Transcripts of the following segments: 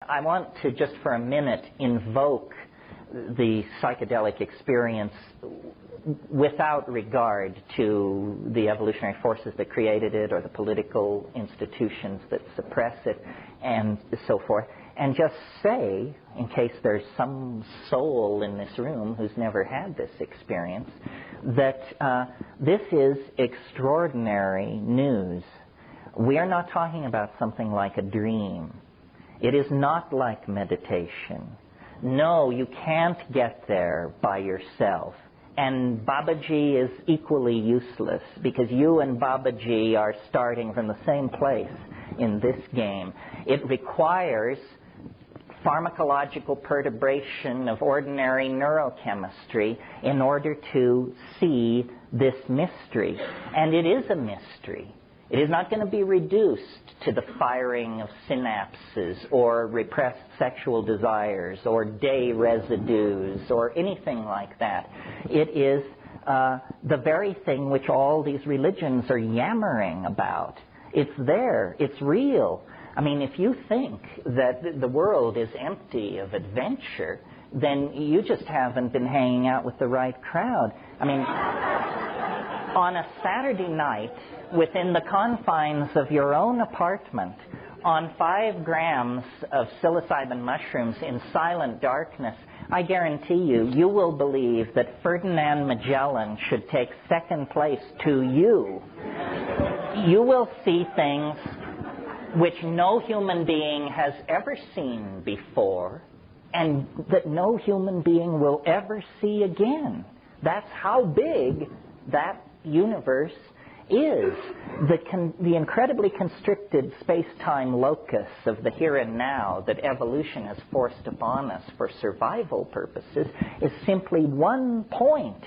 I want to just for a minute invoke the psychedelic experience without regard to the evolutionary forces that created it or the political institutions that suppress it and so forth, and just say, in case there's some soul in this room who's never had this experience, that this is extraordinary news. We are not talking about something like a dream. It is not like meditation. No, you can't get there by yourself. And Babaji is equally useless because you and Babaji are starting from the same place in this game. It requires pharmacological perturbation of ordinary neurochemistry in order to see this mystery. And it is a mystery. It is not going to be reduced to the firing of synapses or repressed sexual desires or day residues or anything like that. It is the very thing which all these religions are yammering about. It's there. It's real. I mean, if you think that the world is empty of adventure, then you just haven't been hanging out with the right crowd. I mean, on a Saturday night, within the confines of your own apartment, on 5 grams of psilocybin mushrooms in silent darkness, I guarantee you, you will believe that Ferdinand Magellan should take second place to you. You will see things which no human being has ever seen before, and that no human being will ever see again. That's how big that universe is. The incredibly constricted space-time locus of the here and now that evolution has forced upon us for survival purposes is simply one point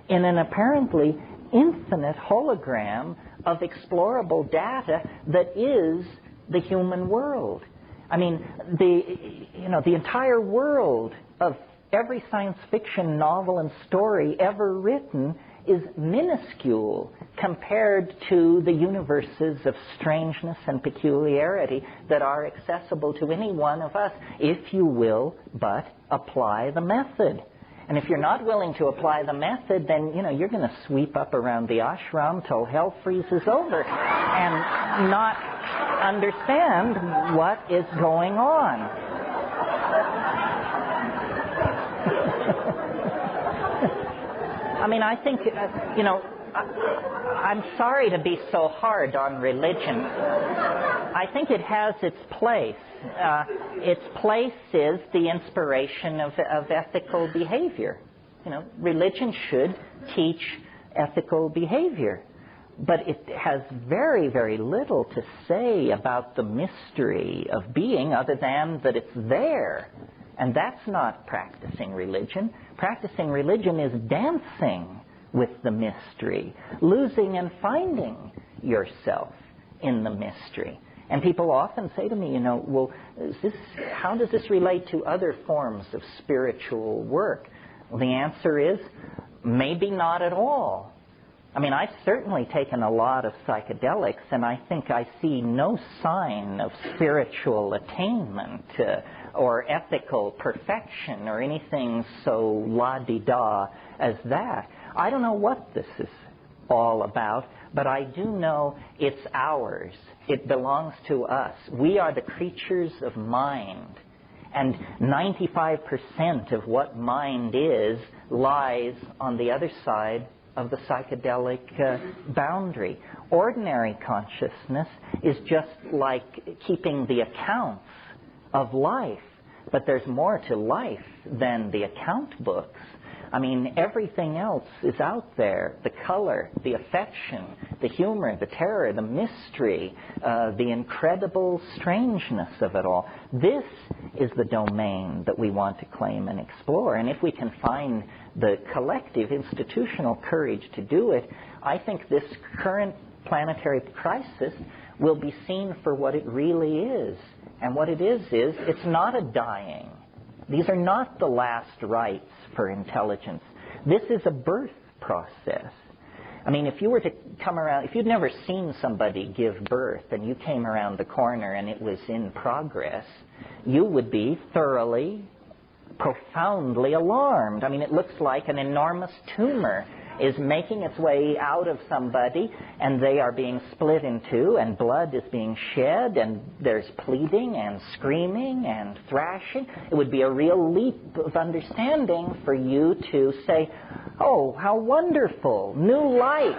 in an apparently infinite hologram of explorable data that is the human world. I mean, the entire world of every science fiction novel and story ever written is minuscule compared to the universes of strangeness and peculiarity that are accessible to any one of us, if you will but apply the method. And if you're not willing to apply the method, then, you're going to sweep up around the ashram till hell freezes over and not understand what is going on. I mean, I think, I'm sorry to be so hard on religion. I think it has its place. Its place is the inspiration of ethical behavior. Religion should teach ethical behavior. But it has very, very little to say about the mystery of being other than that it's there. And that's not practicing religion. Practicing religion is dancing with the mystery, losing and finding yourself in the mystery. And people often say to me, well, how does this relate to other forms of spiritual work? Well, the answer is maybe not at all. I mean, I've certainly taken a lot of psychedelics, and I think I see no sign of spiritual attainment or ethical perfection or anything so la-di-da as that. I don't know what this is all about, but I do know it's ours. It belongs to us. We are the creatures of mind. And 95% of what mind is lies on the other side of the psychedelic boundary. Ordinary consciousness is just like keeping the accounts of life, but there's more to life than the account books. I mean, everything else is out there. The color, the affection, the humor, the terror, the mystery, the incredible strangeness of it all. This is the domain that we want to claim and explore. And if we can find the collective institutional courage to do it, I think this current planetary crisis will be seen for what it really is. And what it is it's not a dying. These are not the last rites for intelligence. This is a birth process. I mean, if you were to come around, if you'd never seen somebody give birth and you came around the corner and it was in progress, you would be thoroughly, profoundly alarmed. I mean, it looks like an enormous tumor is making its way out of somebody, and they are being split in two, and blood is being shed, and there's pleading and screaming and thrashing. It would be a real leap of understanding for you to say, oh, how wonderful, new life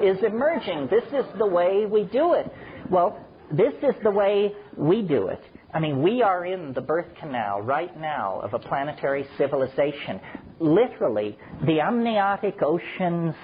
is emerging. This is the way we do it. Well, this is the way we do it. I mean, we are in the birth canal right now of a planetary civilization. Literally, the amniotic oceans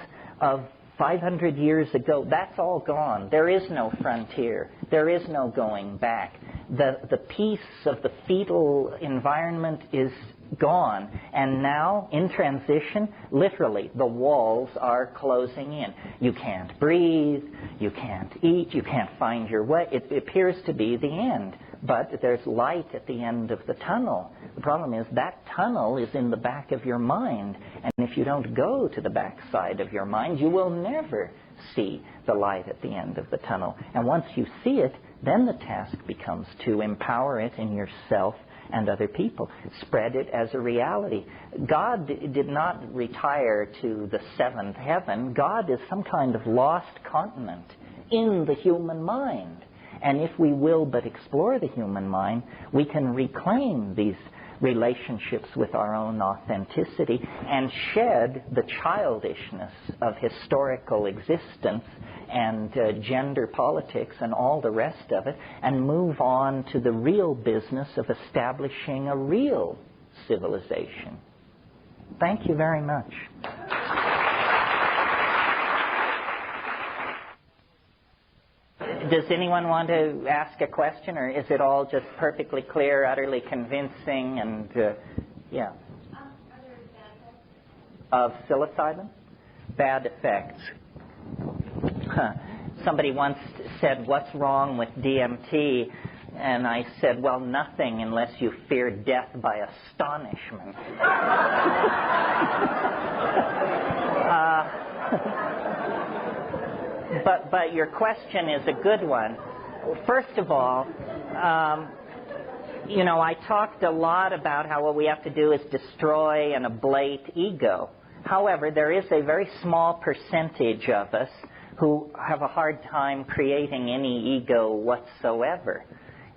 of 500 years ago, that's all gone. There is no frontier. There is no going back. The peace of the fetal environment is gone. And now, in transition, literally, the walls are closing in. You can't breathe. You can't eat. You can't find your way. It appears to be the end. But there's light at the end of the tunnel. The problem is that tunnel is in the back of your mind. And if you don't go to the back side of your mind, you will never see the light at the end of the tunnel. And once you see it, then the task becomes to empower it in yourself and other people. Spread it as a reality. God did not retire to the seventh heaven. God is some kind of lost continent in the human mind. And if we will but explore the human mind, we can reclaim these relationships with our own authenticity and shed the childishness of historical existence and gender politics and all the rest of it, and move on to the real business of establishing a real civilization. Thank you very much. Does anyone want to ask a question, or is it all just perfectly clear, utterly convincing, and, yeah? Are there bad effects? Of psilocybin? Bad effects. Somebody once said, what's wrong with DMT? And I said, well, nothing unless you fear death by astonishment. But your question is a good one. First of all, I talked a lot about how what we have to do is destroy and ablate ego. However, there is a very small percentage of us who have a hard time creating any ego whatsoever.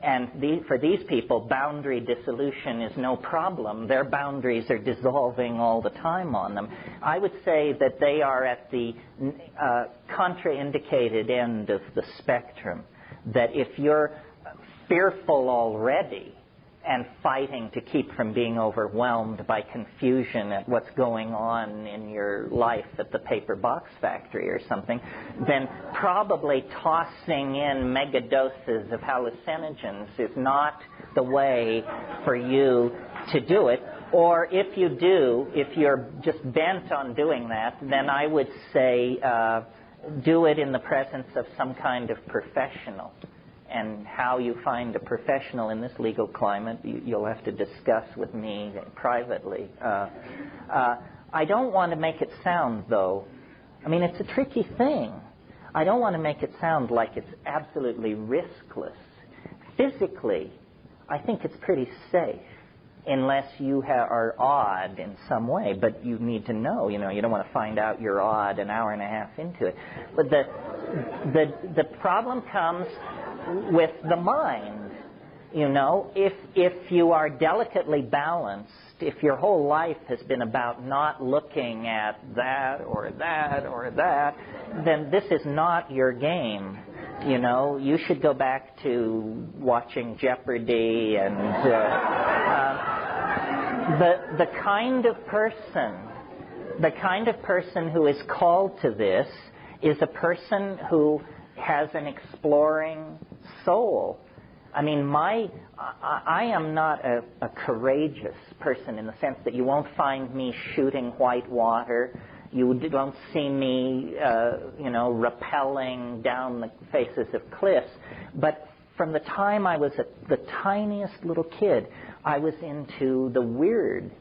And for these people, boundary dissolution is no problem. Their boundaries are dissolving all the time on them. I would say that they are at the contraindicated end of the spectrum. That if you're fearful already and fighting to keep from being overwhelmed by confusion at what's going on in your life at the paper box factory or something, then probably tossing in mega doses of hallucinogens is not the way for you to do it. Or if you do, if you're just bent on doing that, then I would say do it in the presence of some kind of professional. And how you find a professional in this legal climate, you'll have to discuss with me privately. I don't want to make it sound, though, I mean, it's a tricky thing. I don't want to make it sound like it's absolutely riskless. Physically, I think it's pretty safe, unless you are odd in some way. But you need to know, you don't want to find out you're odd an hour and a half into it. But the problem comes with the mind. If you are delicately balanced, if your whole life has been about not looking at that or that or that, then this is not your game. You should go back to watching Jeopardy and the kind of person who is called to this is a person who has an exploring soul. I mean, I am not a courageous person in the sense that you won't find me shooting white water. You don't see me, rappelling down the faces of cliffs. But from the time I was the tiniest little kid, I was into the weird.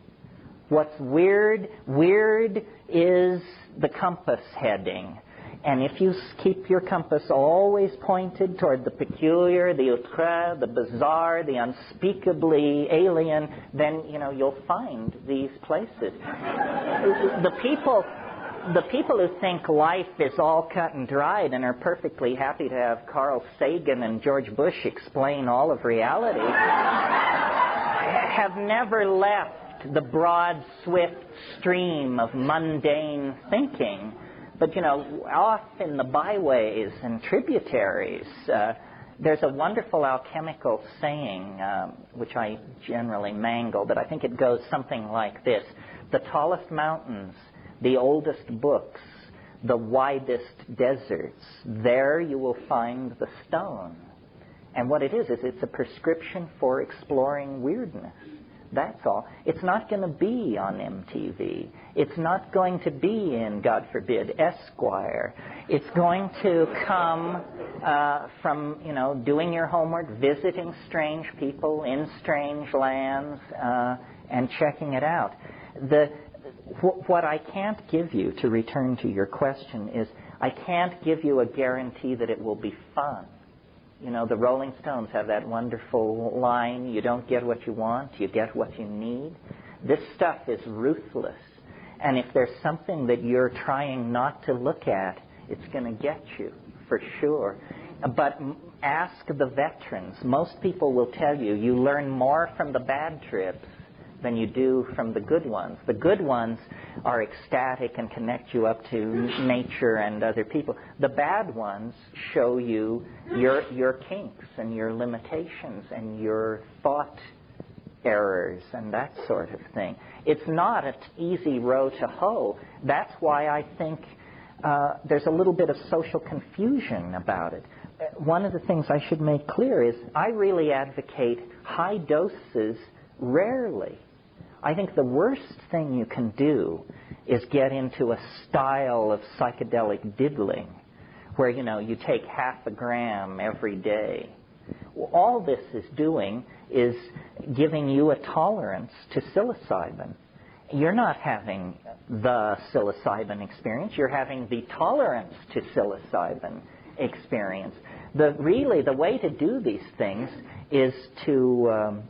What's weird? Weird is the compass heading. And if you keep your compass always pointed toward the peculiar, the outre, the bizarre, the unspeakably alien, then, you'll find these places. The people who think life is all cut and dried and are perfectly happy to have Carl Sagan and George Bush explain all of reality have never left the broad, swift stream of mundane thinking. But, off in the byways and tributaries, there's a wonderful alchemical saying, which I generally mangle, but I think it goes something like this. The tallest mountains, the oldest books, the widest deserts, there you will find the stone. And what it is it's a prescription for exploring weirdness. That's all. It's not going to be on MTV. It's not going to be in, God forbid, Esquire. It's going to come from, doing your homework, visiting strange people in strange lands, and checking it out. What I can't give you, to return to your question, is I can't give you a guarantee that it will be fun. The Rolling Stones have that wonderful line, you don't get what you want, you get what you need. This stuff is ruthless. And if there's something that you're trying not to look at, it's going to get you, for sure. But ask the veterans. Most people will tell you, you learn more from the bad trips than you do from the good ones. The good ones are ecstatic and connect you up to nature and other people. The bad ones show you your kinks and your limitations and your thought errors and that sort of thing. It's not an easy row to hoe. That's why I think there's a little bit of social confusion about it. One of the things I should make clear is I really advocate high doses rarely. I think the worst thing you can do is get into a style of psychedelic diddling where, you take half a gram every day. All this is doing is giving you a tolerance to psilocybin. You're not having the psilocybin experience. You're having the tolerance to psilocybin experience. The way to do these things is to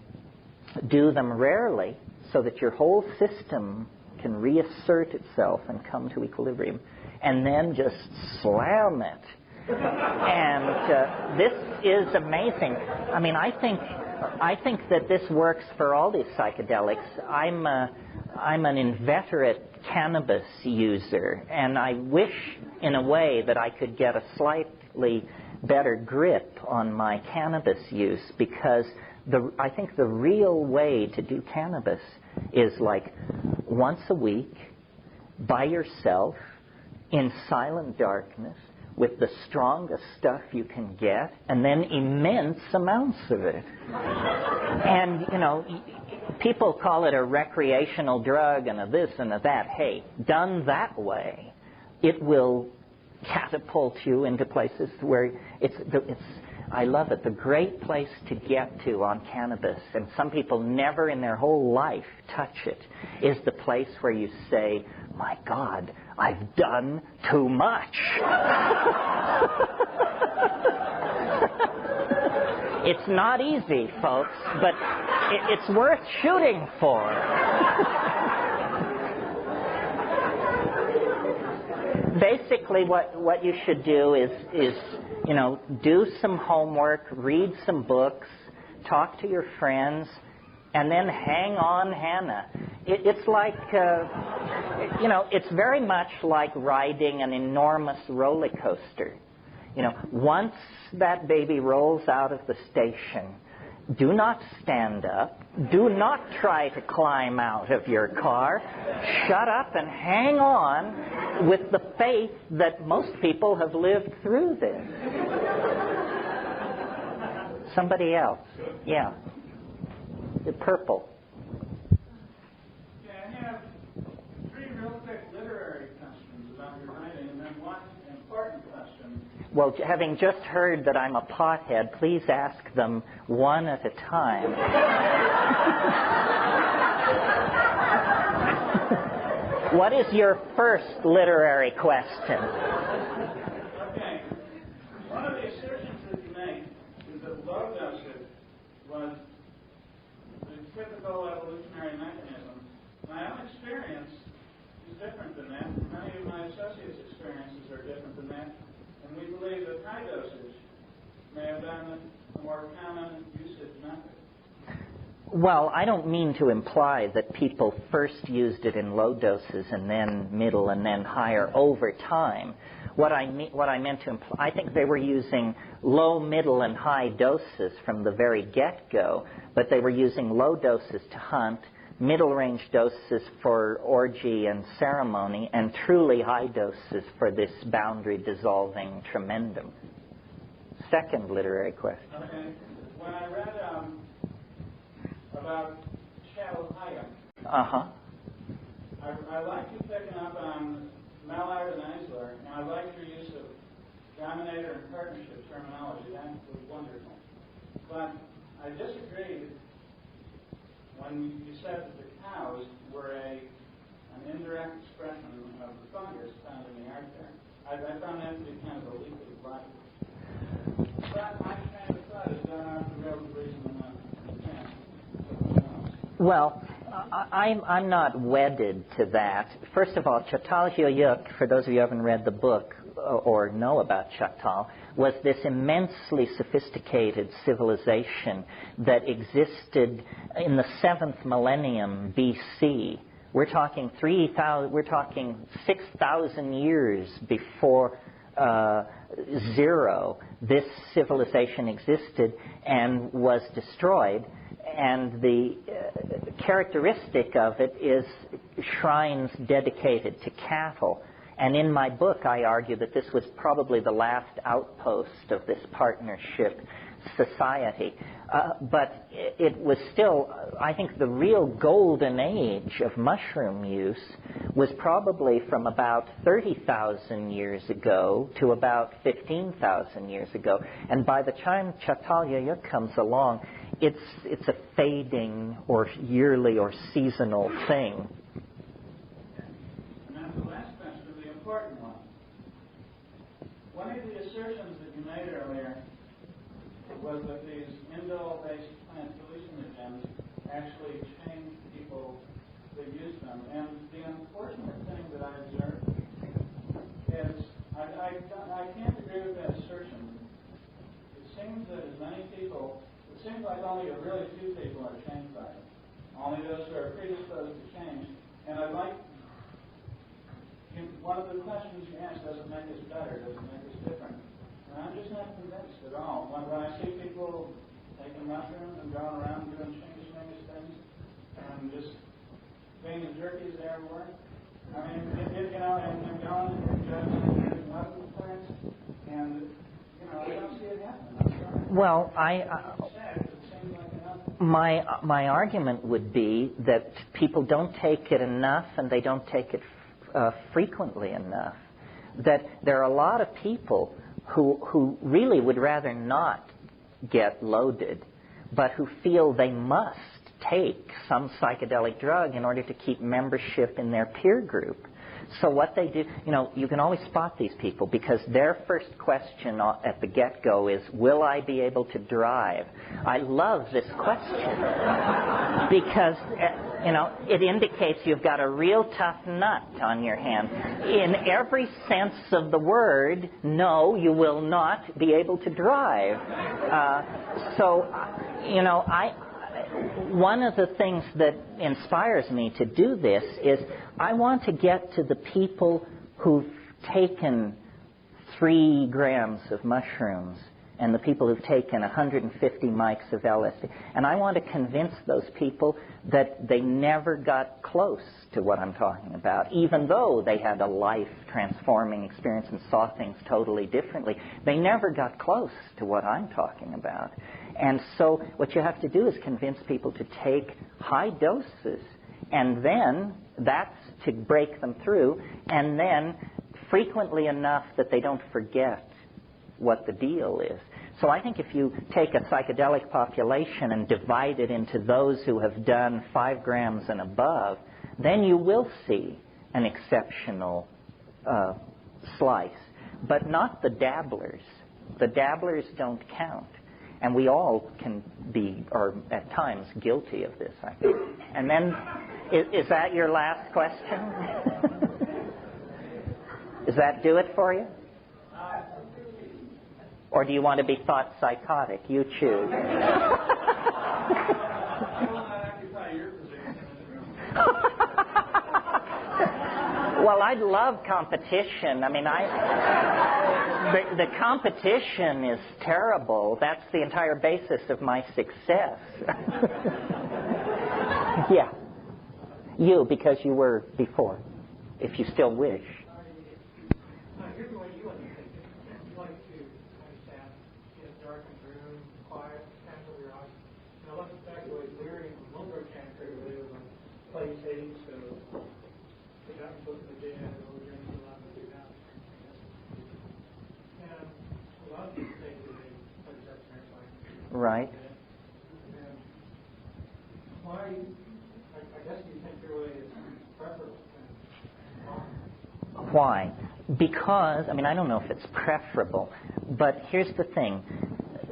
do them rarely, so that your whole system can reassert itself and come to equilibrium, and then just slam it. And this is amazing. I mean, I think that this works for all these psychedelics. I'm an inveterate cannabis user, and I wish, in a way, that I could get a slightly better grip on my cannabis use, because I think the real way to do cannabis is like once a week, by yourself, in silent darkness, with the strongest stuff you can get, and then immense amounts of it. And, people call it a recreational drug and a this and a that. Hey, done that way, it will catapult you into places where I love it. The great place to get to on cannabis, and some people never in their whole life touch it, is the place where you say, my God, I've done too much. It's not easy, folks, but it's worth shooting for. Basically, what you should do is do some homework, read some books, talk to your friends, and then hang on, Hannah. It's like, it's very much like riding an enormous roller coaster. Once that baby rolls out of the station, do not stand up. Do not try to climb out of your car. Shut up and hang on with the faith that most people have lived through this. Somebody else. Yeah. The purple. Yeah, I have three real quick literary questions about your writing, and then one important question. Well, having just heard that I'm a pothead, please ask them one at a time. What is your first literary question? Okay. One of the assertions that you make is that low dosage was the typical evolutionary mechanism. My own experience is different than that. Many of my associates' experiences are different than that. And we believe that high dosage may have been a more common usage method. Well, I don't mean to imply that people first used it in low doses and then middle and then higher over time. What I meant to imply, I think they were using low, middle, and high doses from the very get-go, but they were using low doses to hunt, middle-range doses for orgy and ceremony, and truly high doses for this boundary-dissolving tremendum. Second literary question. Okay. When I read about Chatelhaya, I like you picking up on Mallard and Eisler, and I like your use of dominator and partnership terminology. That was wonderful. But I disagreed when you said that the cows were an indirect expression of the fungus found in the art there. I found that to be kind of a leap of logic. But my train of thought has gone off the rails of reason enough. Well, I'm not wedded to that. First of all, Çatalhöyük, for those of you who haven't read the book or know about Çatal, was this immensely sophisticated civilization that existed in the 7th millennium BC. We're talking 6,000 years before zero. This civilization existed and was destroyed. And the characteristic of it is shrines dedicated to cattle. And in my book, I argue that this was probably the last outpost of this partnership society. But it was still, I think, the real golden age of mushroom use was probably from about 30,000 years ago to about 15,000 years ago. And by the time Çatalhöyük comes along, it's a fading or yearly or seasonal thing. And then the last question, the important one. One of the assertions that you made earlier was that these indole-based plant hallucinogens actually change people that use them. And the unfortunate thing that I observed is I can't agree with that assertion. It seems that as many people, it seems like only a really few people are changed by it. Only those who are predisposed to change. And I'd like, one of the questions you asked, does it make us better? Does it make us different? And I'm just not convinced at all. When I see people taking mushrooms and going around doing strange things and just being as jerky as they ever were, I mean, and going and judging mushroom plants, and, I don't see it happening. Well, my argument would be that people don't take it enough and they don't take it frequently enough. That there are a lot of people who really would rather not get loaded, but who feel they must take some psychedelic drug in order to keep membership in their peer group. So what they do, you can always spot these people because their first question at the get-go is, will I be able to drive? I love this question because, it indicates you've got a real tough nut on your hand. In every sense of the word, no, you will not be able to drive. One of the things that inspires me to do this is I want to get to the people who've taken 3 grams of mushrooms and the people who've taken 150 mics of LSD. And I want to convince those people that they never got close to what I'm talking about, even though they had a life-transforming experience and saw things totally differently. They never got close to what I'm talking about. And so what you have to do is convince people to take high doses, and then that's to break them through, and then frequently enough that they don't forget what the deal is. So I think if you take a psychedelic population and divide it into those who have done 5 grams and above, then you will see an exceptional slice, but not the dabblers. The dabblers don't count. And we all can be, or at times, guilty of this, I think. And then, is that your last question? Does that do it for you? Or do you want to be thought psychotic? You choose. Well, I love competition. I mean, the competition is terrible. That's the entire basis of my success. Yeah. You, because you were before, if you still wish. Here's the way you undertake it. You like to understand in a darkened room, quiet, cancel your eyes. And I love the fact the way Leary and Wilbur can create a video like play tapes, so they got me book the dead, or we're going to allow them to do that. And a lot of people think that they play that like Right. and why, I guess you think your way is preferable. Why? Because, I mean, I don't know if it's preferable, but here's the thing.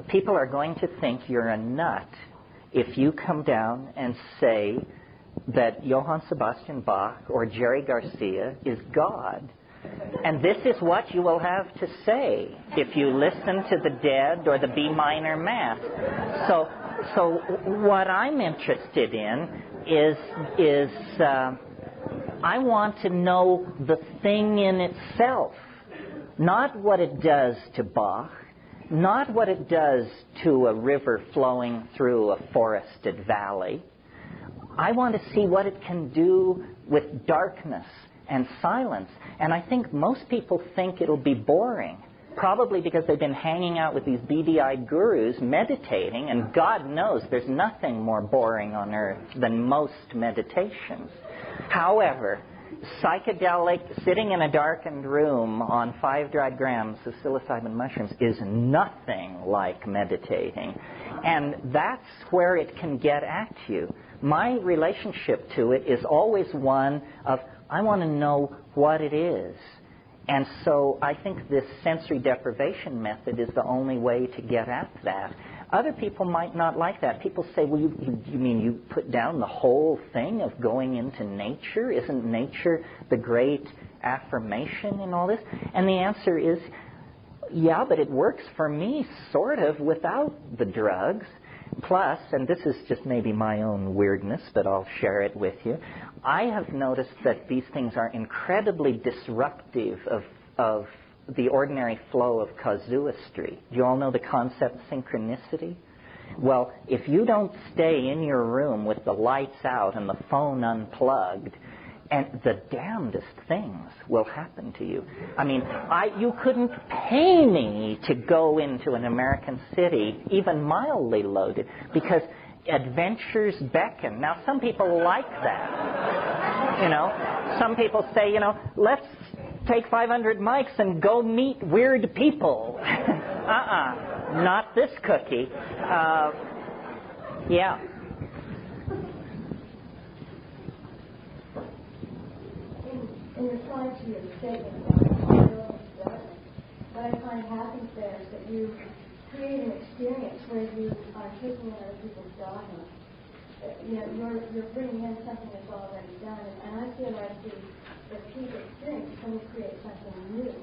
People are going to think you're a nut if you come down and say that Johann Sebastian Bach or Jerry Garcia is God. And this is what you will have to say if you listen to the Dead or the B minor Mass. So what I'm interested in is I want to know the thing in itself, not what it does to Bach, not what it does to a river flowing through a forested valley. I want to see what it can do with darkness and silence. And I think most people think it'll be boring, probably because they've been hanging out with these beady-eyed gurus meditating, and God knows there's nothing more boring on earth than most meditations. However, psychedelic, sitting in a darkened room on 5 dried grams of psilocybin mushrooms is nothing like meditating. And that's where it can get at you. My relationship to it is always one of, I want to know what it is. And so I think this sensory deprivation method is the only way to get at that. Other people might not like that. People say, well, you mean you put down the whole thing of going into nature? Isn't nature the great affirmation in all this? And the answer is, yeah, but it works for me sort of without the drugs. Plus, and this is just maybe my own weirdness, but I'll share it with you, I have noticed that these things are incredibly disruptive of the ordinary flow of casuistry. Do you all know the concept synchronicity? Well, if you don't stay in your room with the lights out and the phone unplugged, and the damnedest things will happen to you. I mean, you couldn't pay me to go into an American city, even mildly loaded, because adventures beckon. Now, some people like that. You know, some people say, you know, let's take 500 mics and go meet weird people. Not this cookie. Yeah. In reply to your statement about what I find happens there is that you create an experience where you are taking in other people's dogma. You know, you're bringing in something that's already done, and I feel like the peak experience is when you create something new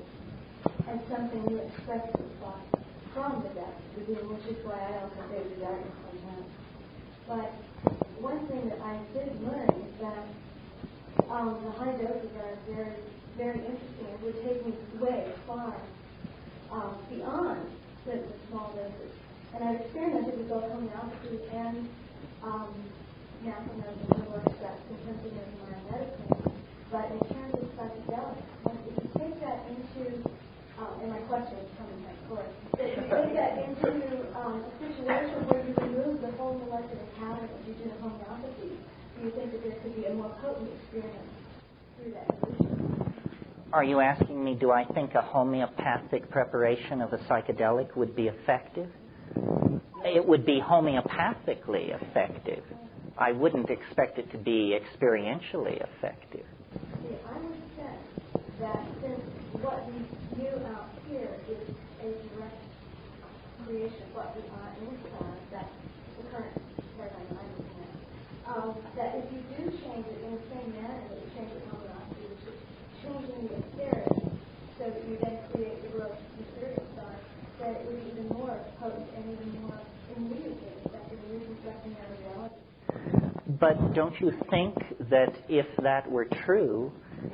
and something you expect to find from the depth of the being, which is why I also say the darkness sometimes. But one thing that I did learn is that the high doses are very, very interesting. It would take me way far beyond the small doses. And I've experimented with both homeopathy and natural medicine works that intensiveness in my medicine. But in terms of psychedelics, if you take that into, and my question is coming back forward, if you take that into a situation where you remove the whole molecular pattern that you do in homeopathy, do you think that there could be a more potent experience through that solution? Are you asking me, do I think a homeopathic preparation of a psychedelic would be effective? It would be homeopathically effective. I wouldn't expect it to be experientially effective. See, I was that since what we view out here is a direct creation of what we are inside, that's the current paradigm I'm looking at, that if you do change it in the same manner that you change it homogeneity, which is changing the etheric, so that you then create the gross material side, that it would be even more potent and even more immediately effective in reconstructing our reality. But don't you think that if that were true,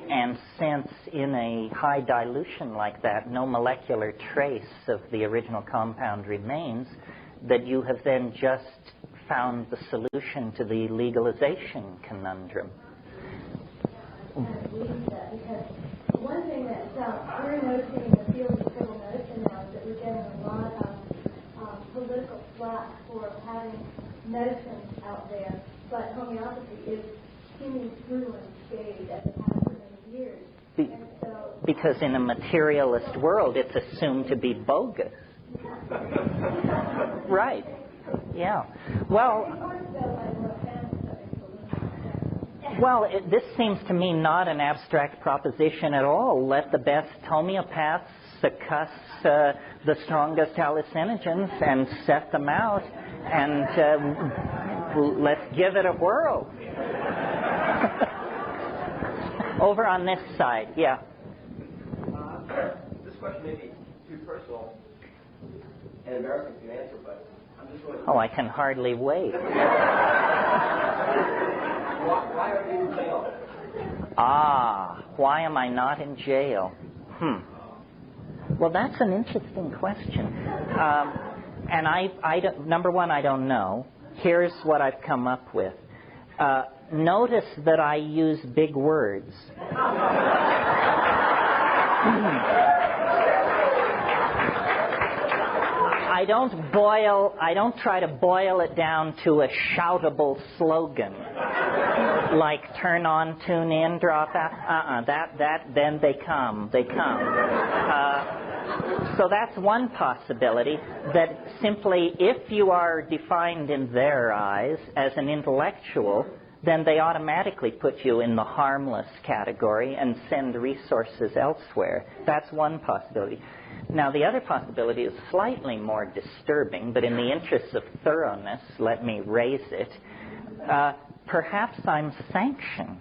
and since in a high dilution like that no molecular trace of the original compound remains, that you have then just found the solution to the legalization conundrum? I believe that, because one thing that we're noticing in the field of civil medicine now is that we're getting a lot of political flack for having medicines out there, but homeopathy is seeming through unscathed as it has for many years. Because in a materialist world, it's assumed to be bogus. Right. Yeah. Well, this seems to me not an abstract proposition at all. Let the best homeopaths succuss the strongest hallucinogens and set them out, and let's give it a whirl. Over on this side, yeah. This question may be too personal and embarrassing to answer, but I'm just wondering. Oh, I can hardly wait. Why are you in jail? Why am I not in jail? Well, that's an interesting question. And I don't, number one, I don't know. Here's what I've come up with. Notice that I use big words. I don't try to boil it down to a shoutable slogan like turn on, tune in, drop out. Then they come. So that's one possibility, that simply if you are defined in their eyes as an intellectual, then they automatically put you in the harmless category and send resources elsewhere. That's one possibility. Now, the other possibility is slightly more disturbing, but in the interest of thoroughness, let me raise it. Perhaps I'm sanctioned.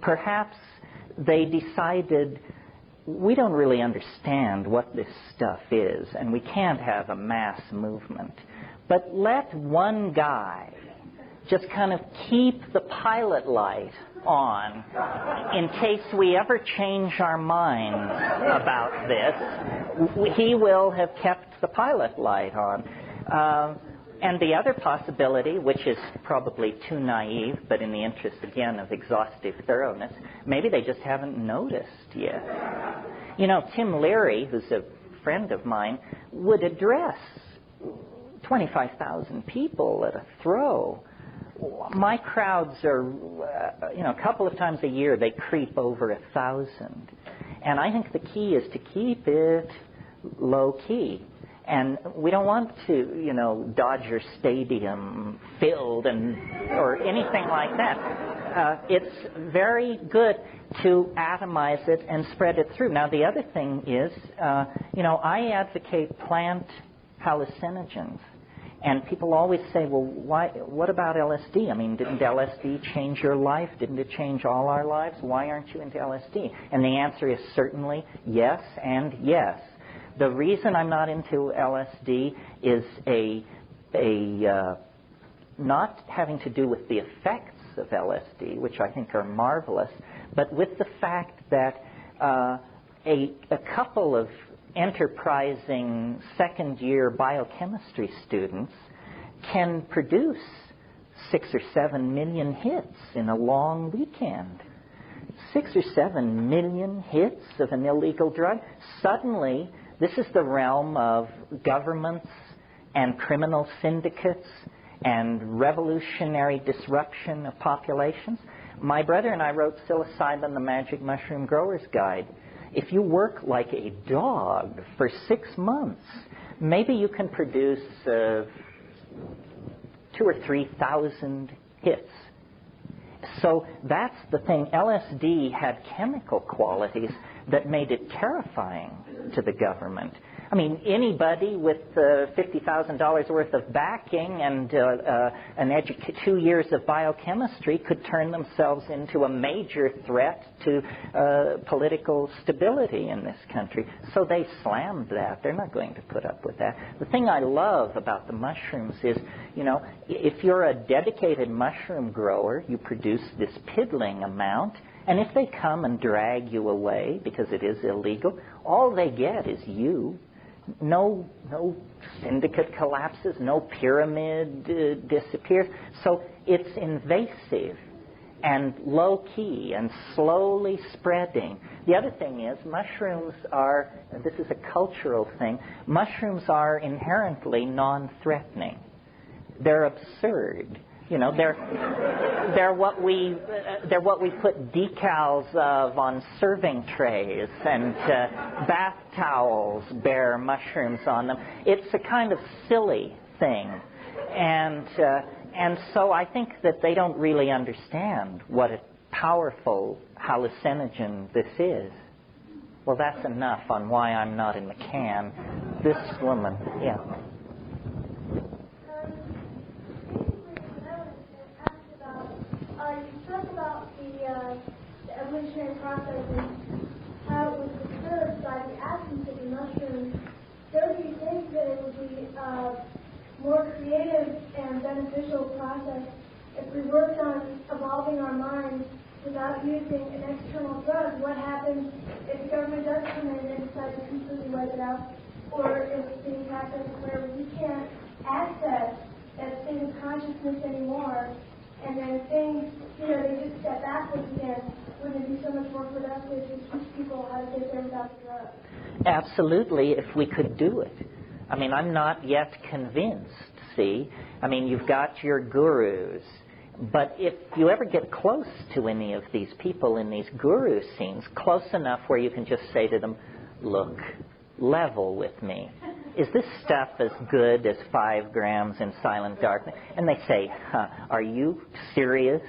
Perhaps they decided, we don't really understand what this stuff is, and we can't have a mass movement. But let one guy just kind of keep the pilot light on in case we ever change our minds about this. He will have kept the pilot light on. And the other possibility, which is probably too naive, but in the interest, again, of exhaustive thoroughness, maybe they just haven't noticed yet. You know, Tim Leary, who's a friend of mine, would address 25,000 people at a throw. My crowds are, a couple of times a year, they creep over 1,000. And I think the key is to keep it low key. And we don't want to, Dodger Stadium filled or anything like that. It's very good to atomize it and spread it through. Now, the other thing is, I advocate plant hallucinogens. And people always say, well, what about LSD? I mean, didn't LSD change your life? Didn't it change all our lives? Why aren't you into LSD? And the answer is certainly yes and yes. The reason I'm not into LSD is not having to do with the effects of LSD, which I think are marvelous, but with the fact that a couple of enterprising second-year biochemistry students can produce 6 or 7 million hits in a long weekend. 6 or 7 million hits of an illegal drug. Suddenly, this is the realm of governments and criminal syndicates and revolutionary disruption of populations. My brother and I wrote Psilocybin, the Magic Mushroom Grower's Guide. If you work like a dog for 6 months, maybe you can produce 2,000 or 3,000 hits. So that's the thing. LSD had chemical qualities that made it terrifying to the government. I mean, anybody with $50,000 worth of backing and 2 years of biochemistry could turn themselves into a major threat to political stability in this country. So they slammed that. They're not going to put up with that. The thing I love about the mushrooms is, you know, if you're a dedicated mushroom grower, you produce this piddling amount, and if they come and drag you away because it is illegal, all they get is you. No syndicate collapses, no pyramid disappears. So it's invasive and low-key and slowly spreading. The other thing is mushrooms are, this is a cultural thing, mushrooms are inherently non-threatening. They're absurd. You know, they're what we put decals of on serving trays, and bath towels bear mushrooms on them. It's a kind of silly thing, and so I think that they don't really understand what a powerful hallucinogen this is. Well, that's enough on why I'm not in McCann. This woman, yeah. You talk about the evolutionary process and how it was disturbed by the absence of the mushrooms. Don't you think that it would be a more creative and beneficial process if we worked on evolving our minds without using an external drug? What happens if the government does come in and decide to completely wipe it out, or if things happen where we can't access that state of consciousness anymore? And then things, you know, they just step backwards again. Wouldn't it be so much more productive to teach people how to get there without the drug? Absolutely, if we could do it. I mean, I'm not yet convinced, see? I mean, you've got your gurus. But if you ever get close to any of these people in these guru scenes, close enough where you can just say to them, look, level with me. Is this stuff as good as 5 grams in silent darkness? And they say, are you serious?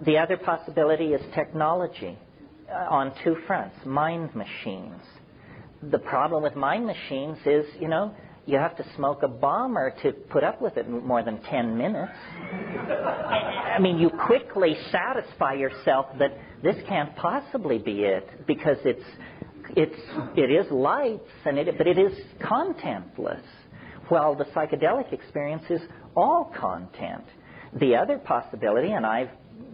The other possibility is technology on 2 fronts, mind machines. The problem with mind machines is, you know, you have to smoke a bomber to put up with it more than 10 minutes. I mean, you quickly satisfy yourself that this can't possibly be it because it is lights, but it is contentless. Well, the psychedelic experience is all content. The other possibility, and I've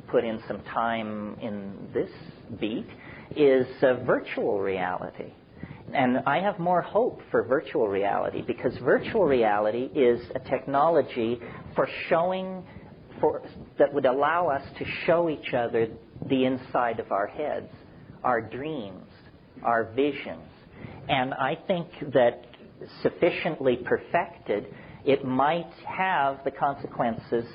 put in some time in this beat, is virtual reality. And I have more hope for virtual reality because virtual reality is a technology for that would allow us to show each other the inside of our heads, our dreams, our visions. And I think that sufficiently perfected, it might have the consequences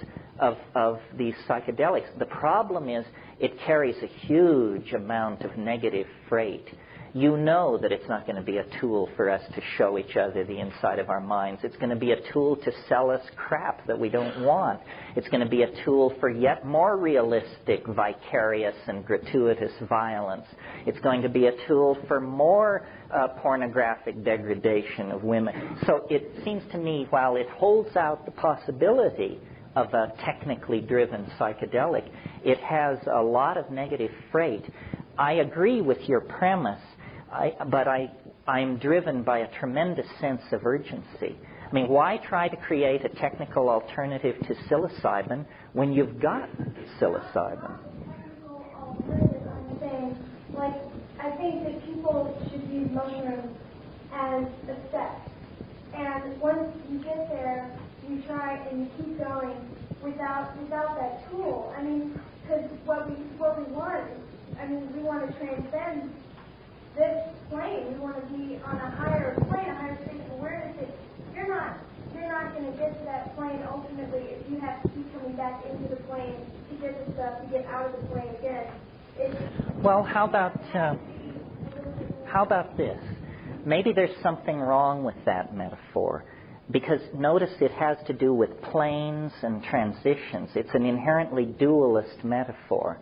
of these psychedelics. The problem is it carries a huge amount of negative freight. You know that it's not going to be a tool for us to show each other the inside of our minds. It's going to be a tool to sell us crap that we don't want. It's going to be a tool for yet more realistic, vicarious, and gratuitous violence. It's going to be a tool for more pornographic degradation of women. So it seems to me, while it holds out the possibility of a technically driven psychedelic, it has a lot of negative freight. I agree with your premise, but I'm driven by a tremendous sense of urgency. I mean, why try to create a technical alternative to psilocybin when you've got psilocybin? Technical alternative, I'm saying, like, I think that people should use mushrooms as a step. And once you get there, you try and you keep going without that tool. I mean, because what we want, I mean, we want to transcend this plane. We want to be on a higher plane, a higher state of awareness. You're not going to get to that plane ultimately if you have to keep coming back into the plane to get the stuff, to get out of the plane again. Well, how about this? Maybe there's something wrong with that metaphor. Because notice it has to do with planes and transitions. It's an inherently dualist metaphor.